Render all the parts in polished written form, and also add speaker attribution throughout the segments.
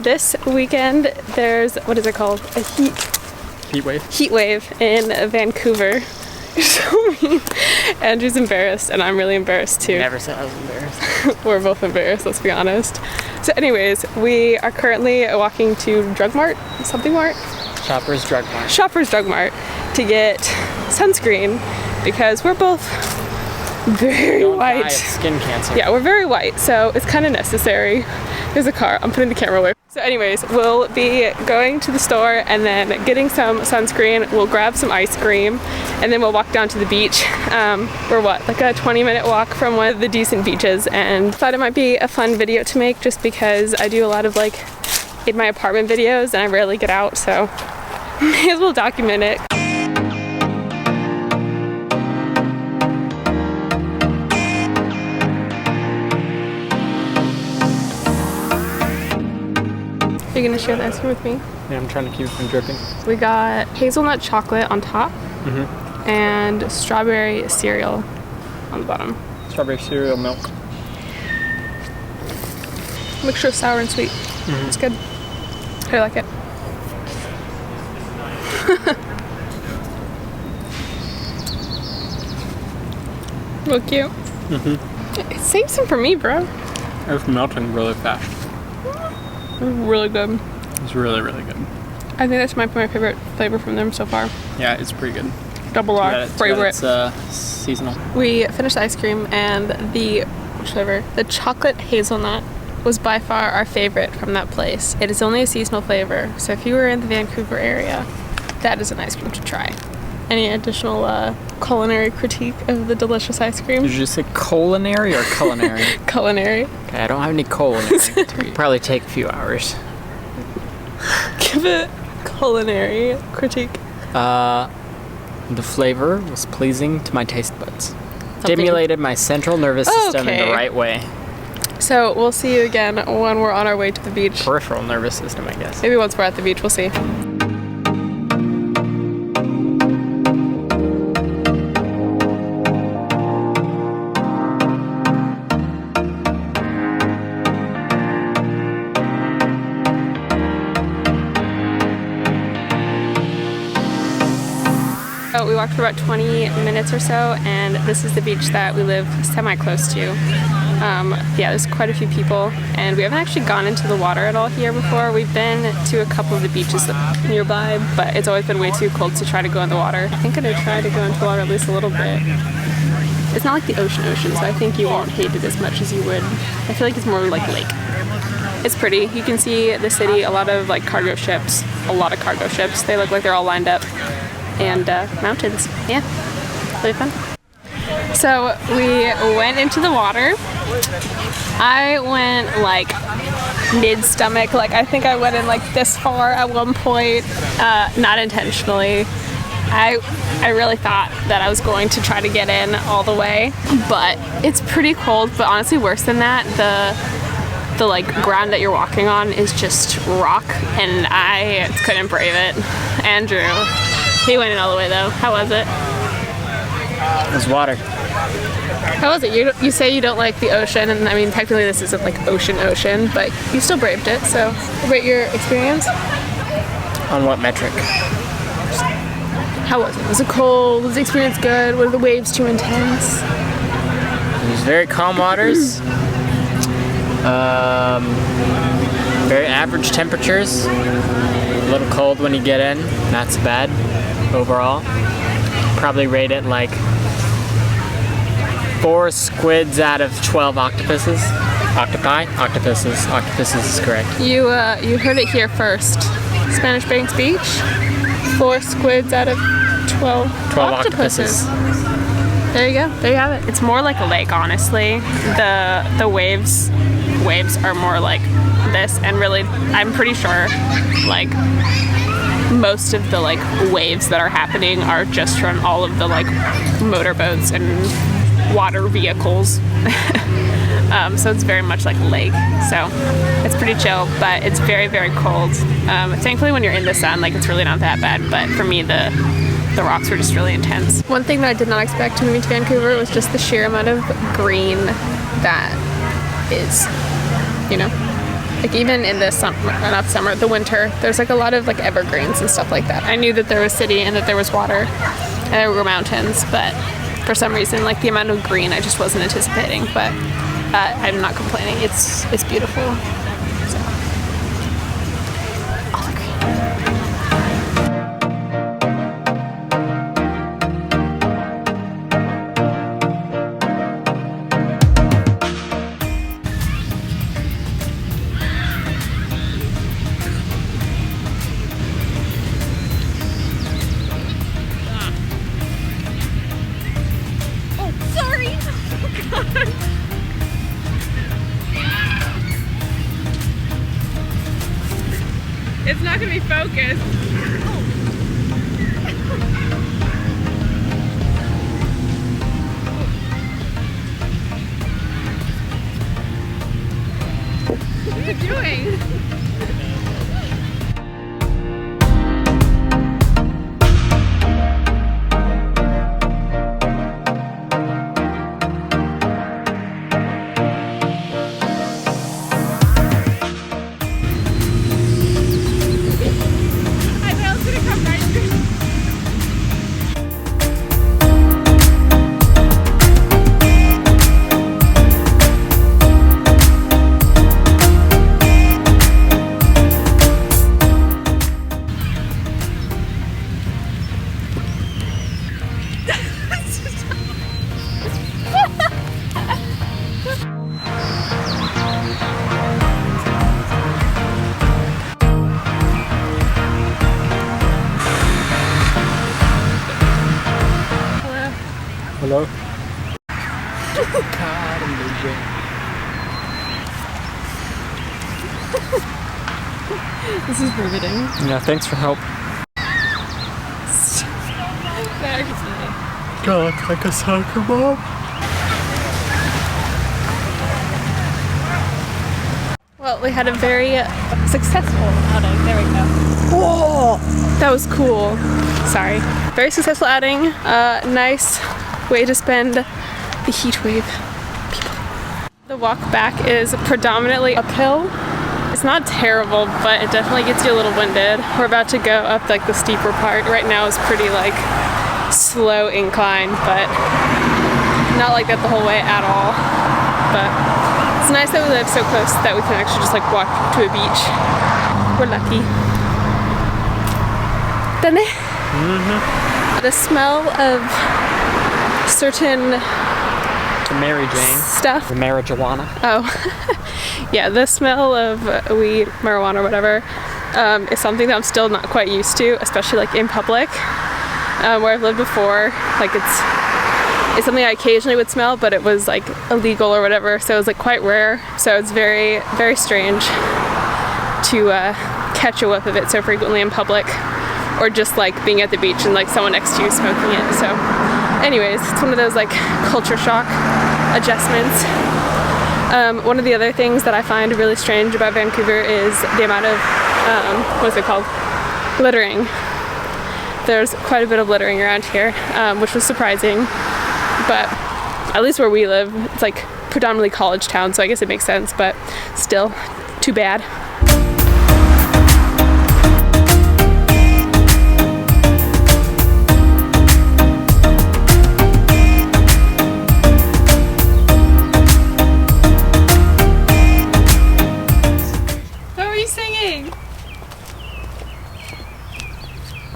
Speaker 1: This weekend, there's, what is it called? A heat wave in Vancouver. You're so mean. Andrew's embarrassed, and I'm really embarrassed too.
Speaker 2: Never said I was embarrassed.
Speaker 1: We're both embarrassed, let's be honest. So anyways, we are currently walking to Drug Mart, something Mart?
Speaker 2: Shoppers Drug Mart.
Speaker 1: Shoppers Drug Mart to get sunscreen because we're both very white.
Speaker 2: Die of skin cancer.
Speaker 1: Yeah, we're very white, so it's kind of necessary. There's a car. I'm putting the camera away. So anyways, we'll be going to the store and then getting some sunscreen. We'll grab some ice cream and then we'll walk down to the beach. We're what, like a 20-minute walk from one of the decent beaches, and thought it might be a fun video to make just because I do a lot of like in my apartment videos and I rarely get out, so may as well document it. Are you gonna share the ice cream with me?
Speaker 2: Yeah, I'm trying to keep it from dripping.
Speaker 1: We got hazelnut chocolate on top and strawberry cereal on the bottom.
Speaker 2: Strawberry cereal milk.
Speaker 1: Mixture of sour and sweet. It's good. I like it. Real cute. Save some for me, bro.
Speaker 2: It's melting really fast.
Speaker 1: Really good.
Speaker 2: It's really, really good.
Speaker 1: I think that's my favorite flavor from them so far.
Speaker 2: Yeah, it's pretty good.
Speaker 1: Double R favorite.
Speaker 2: It's seasonal.
Speaker 1: We finished the ice cream and which flavor? The chocolate hazelnut was by far our favorite from that place. It is only a seasonal flavor, so if you were in the Vancouver area, that is an ice cream to try. Any additional culinary critique of the delicious ice cream?
Speaker 2: Did you just say culinary or culinary?
Speaker 1: Culinary.
Speaker 2: Okay, I don't have any culinary. Probably take a few hours.
Speaker 1: Give it culinary critique.
Speaker 2: The flavor was pleasing to my taste buds. Stimulated my central nervous system in the right way.
Speaker 1: So we'll see you again when we're on our way to the beach.
Speaker 2: Peripheral nervous system, I guess.
Speaker 1: Maybe once we're at the beach, we'll see. So we walked for about 20 minutes or so, and this is the beach that we live semi-close to. Yeah, there's quite a few people, and we haven't actually gone into the water at all here before. We've been to a couple of the beaches nearby, but it's always been way too cold to try to go in the water. I think I'm gonna try to go into the water at least a little bit. It's not like the ocean, so I think you won't hate it as much as you would. I feel like it's more like lake. It's pretty. You can see the city, a lot of like cargo ships, a lot of cargo ships. They look like they're all lined up. And mountains. Yeah, really fun. So we went into the water. I went like mid-stomach. Like I think I went in like this far at one point, not intentionally. I really thought that I was going to try to get in all the way, but it's pretty cold. But honestly, worse than that, the like ground that you're walking on is just rock, and I couldn't brave it. Andrew, he went in all the way though. How was it?
Speaker 2: It was water.
Speaker 1: How was it? You say you don't like the ocean, and I mean technically this isn't like ocean, but you still braved it. So, rate your experience.
Speaker 2: On what metric?
Speaker 1: How was it? Was it cold? Was the experience good? Were the waves too intense?
Speaker 2: It was very calm waters. Very average temperatures. A little cold when you get in. Not so bad overall. Probably rate it like 4 squids out of 12 octopuses. Octopi? Octopuses. Octopuses is correct.
Speaker 1: You heard it here first. Spanish Banks Beach. 4 squids out of 12 octopuses. There you go. There you have it. It's more like a lake, honestly. The waves are more like this, and really, I'm pretty sure like most of the like waves that are happening are just from all of the like motorboats and water vehicles. So it's very much like a lake. So it's pretty chill, but it's very, very cold. Thankfully, when you're in the sun, like it's really not that bad. But for me, the rocks were just really intense. One thing that I did not expect moving to Vancouver was just the sheer amount of green that is, you know. Like even in the summer, not summer, the winter, there's like a lot of like evergreens and stuff like that. I knew that there was city and that there was water and there were mountains, but for some reason, like the amount of green I just wasn't anticipating. But I'm not complaining. It's beautiful. So, all the green. It's not gonna be focused. What are you doing?
Speaker 2: Hello?
Speaker 1: This is riveting.
Speaker 2: Yeah, thanks for help. Do I look like a soccer mom?
Speaker 1: Well, we had a very successful outing. There we go. Whoa! That was cool. Sorry. Very successful outing. Nice way to spend the heat wave. The walk back is predominantly uphill. It's not terrible, but it definitely gets you a little winded. We're about to go up like the steeper part. Right now is pretty like slow incline, but not like that the whole way at all. But it's nice that we live so close that we can actually just like walk to a beach. We're lucky. Done it? Mm-hmm. The smell of certain
Speaker 2: To Mary Jane.
Speaker 1: stuff.
Speaker 2: The marijuana.
Speaker 1: Oh, yeah, the smell of weed, marijuana, whatever, is something that I'm still not quite used to, especially like in public, where I've lived before. Like it's something I occasionally would smell, but it was like illegal or whatever, so it was like quite rare. So it's very, very strange to catch a whiff of it so frequently in public, or just like being at the beach and like someone next to you smoking it. So anyways, it's one of those like culture shock adjustments. One of the other things that I find really strange about Vancouver is the amount of, what's it called? Littering. There's quite a bit of littering around here, which was surprising, but at least where we live, it's like predominantly college town, so I guess it makes sense, but still, too bad.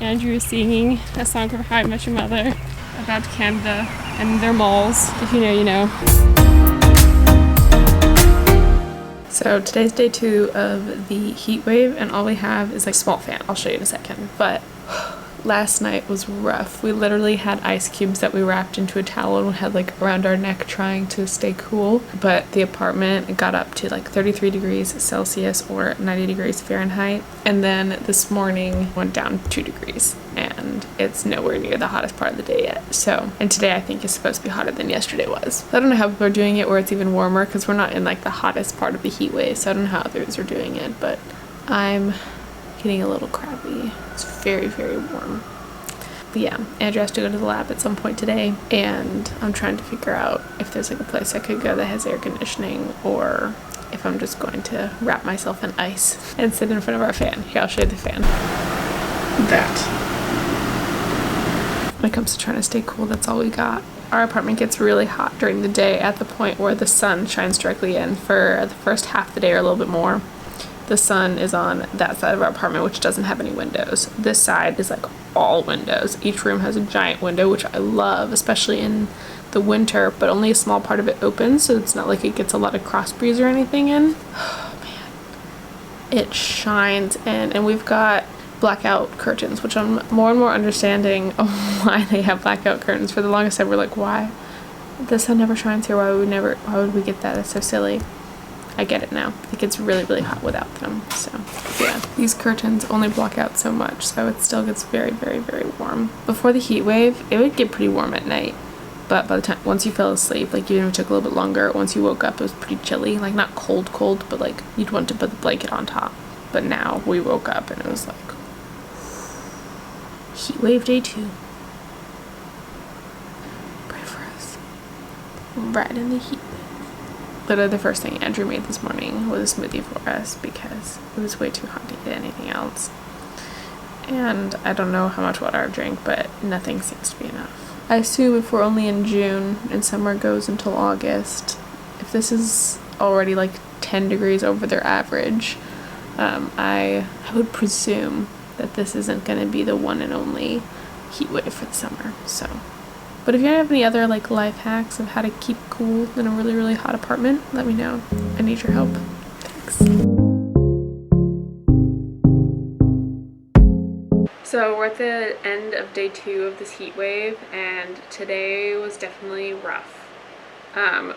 Speaker 1: Andrew is singing a song from How I Met Your Mother about Canada and their malls. If you know, you know. So today's day 2 of the heat wave, and all we have is like a small fan. I'll show you in a second. But last night was rough. We literally had ice cubes that we wrapped into a towel and had like around our neck trying to stay cool. But the apartment got up to like 33 degrees Celsius or 90 degrees Fahrenheit. And then this morning went down 2 degrees, and it's nowhere near the hottest part of the day yet. So, and today I think is supposed to be hotter than yesterday was. I don't know how people are doing it where it's even warmer, because we're not in like the hottest part of the heat wave. So I don't know how others are doing it, but I'm getting a little crabby. It's very, very warm. yeah, Andrew has to go to the lab at some point today, and I'm trying to figure out if there's like a place I could go that has air conditioning, or if I'm just going to wrap myself in ice and sit in front of our fan. Here, I'll show you the fan. When it comes to trying to stay cool, that's all we got. Our apartment gets really hot during the day at the point where the sun shines directly in. For the first half of the day or a little bit more, the sun is on that side of our apartment, which doesn't have any windows. This side is like all windows. Each room has a giant window, which I love, especially in the winter, but only a small part of it opens, so it's not like it gets a lot of cross breeze or anything in. Oh man, it shines in, and we've got blackout curtains, which I'm more and more understanding of why they have blackout curtains. For the longest time, we're like, why? The sun never shines here. Why would we get that? It's so silly. I get it now. It gets really, really hot without them. So yeah, these curtains only block out so much, so it still gets very, very, very warm. Before the heat wave, it would get pretty warm at night, but by the time once you fell asleep, like even if it took a little bit longer, once you woke up, it was pretty chilly. Like not cold, but like you'd want to put the blanket on top. But now we woke up and it was like heat wave day 2. Pray for us. Right in the heat wave. Literally the first thing Andrew made this morning was a smoothie for us because it was way too hot to eat anything else. And I don't know how much water I've drank, but nothing seems to be enough. I assume if we're only in June and summer goes until August, if this is already like 10 degrees over their average, I would presume that this isn't going to be the one and only heat wave for the summer. So, but if you have any other like life hacks of how to keep cool in a really, really hot apartment, let me know. I need your help. Thanks. So we're at the end of day 2 of this heat wave, and today was definitely rough.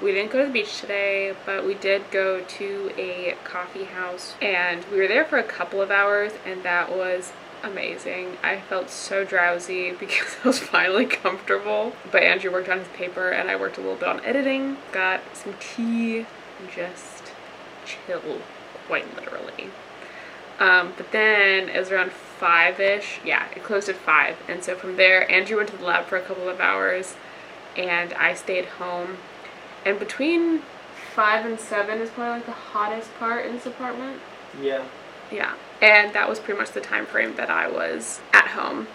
Speaker 1: We didn't go to the beach today, but we did go to a coffee house, and we were there for a couple of hours, and that was amazing. I felt so drowsy because I was finally comfortable, but Andrew worked on his paper and I worked a little bit on editing, got some tea, and just chill, quite literally. But then it was around 5-ish. Yeah, it closed at 5, and so from there Andrew went to the lab for a couple of hours and I stayed home. And between 5 and 7 is probably like the hottest part in this apartment.
Speaker 2: Yeah.
Speaker 1: Yeah, and that was pretty much the time frame that I was at home.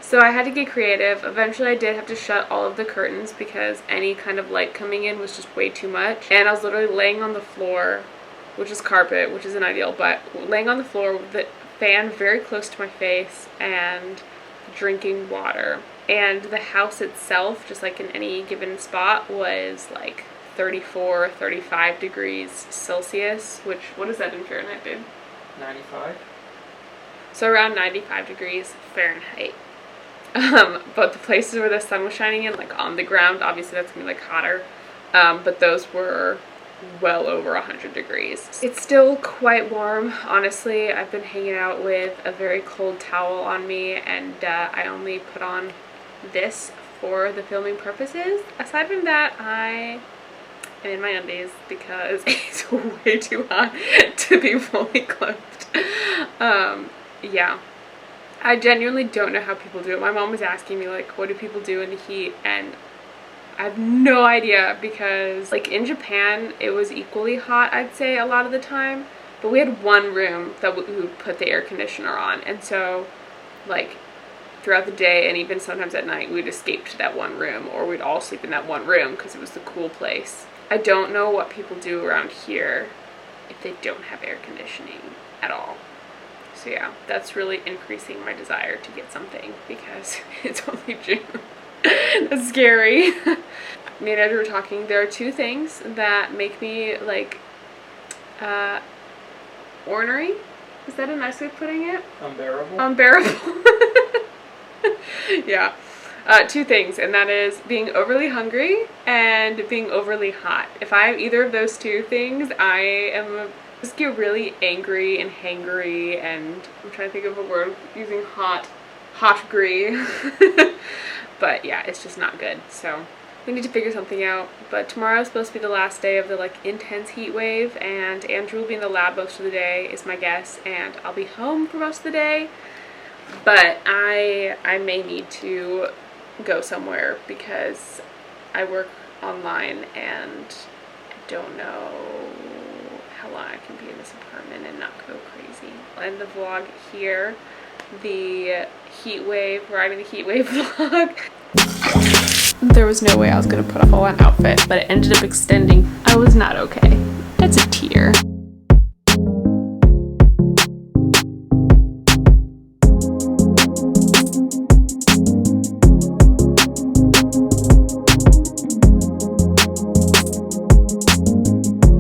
Speaker 1: So I had to get creative. Eventually I did have to shut all of the curtains because any kind of light coming in was just way too much. And I was literally laying on the floor, which is carpet, which isn't ideal, but laying on the floor with the fan very close to my face and drinking water. And the house itself, just like in any given spot, was like 34, 35 degrees Celsius, which, what is that in Fahrenheit, babe?
Speaker 2: 95?
Speaker 1: So around 95 degrees Fahrenheit. But the places where the sun was shining in, like on the ground, obviously that's gonna be like hotter, but those were well over 100 degrees. It's still quite warm, honestly. I've been hanging out with a very cold towel on me, and I only put on this for the filming purposes. Aside from that, I am in my undies because it's way too hot to be fully clothed. Yeah, I genuinely don't know how people do it. My mom was asking me like, what do people do in the heat, and I have no idea, because like in Japan it was equally hot, I'd say, a lot of the time, but we had one room that we would put the air conditioner on, and so like throughout the day and even sometimes at night we'd escape to that one room, or we'd all sleep in that one room because it was the cool place. I don't know what people do around here if they don't have air conditioning at all. So yeah, that's really increasing my desire to get something because it's only June. That's scary. Me and Andrew were talking. There are 2 things that make me like ornery. Is that a nice way of putting it?
Speaker 2: Unbearable.
Speaker 1: Unbearable. Yeah. 2 things, and that is being overly hungry and being overly hot. If I have either of those 2 things, I just get really angry and hangry, and I'm trying to think of a word using hotgry. But yeah, it's just not good. So we need to figure something out. But tomorrow is supposed to be the last day of the like intense heat wave, and Andrew will be in the lab most of the day is my guess, and I'll be home for most of the day. But I may need to go somewhere because I work online and I don't know how long I can be in this apartment and not go crazy. I'll end the vlog here. The riding the heat wave vlog. There was no way I was gonna put a full-on outfit, but it ended up extending. I was not okay. It's a tear.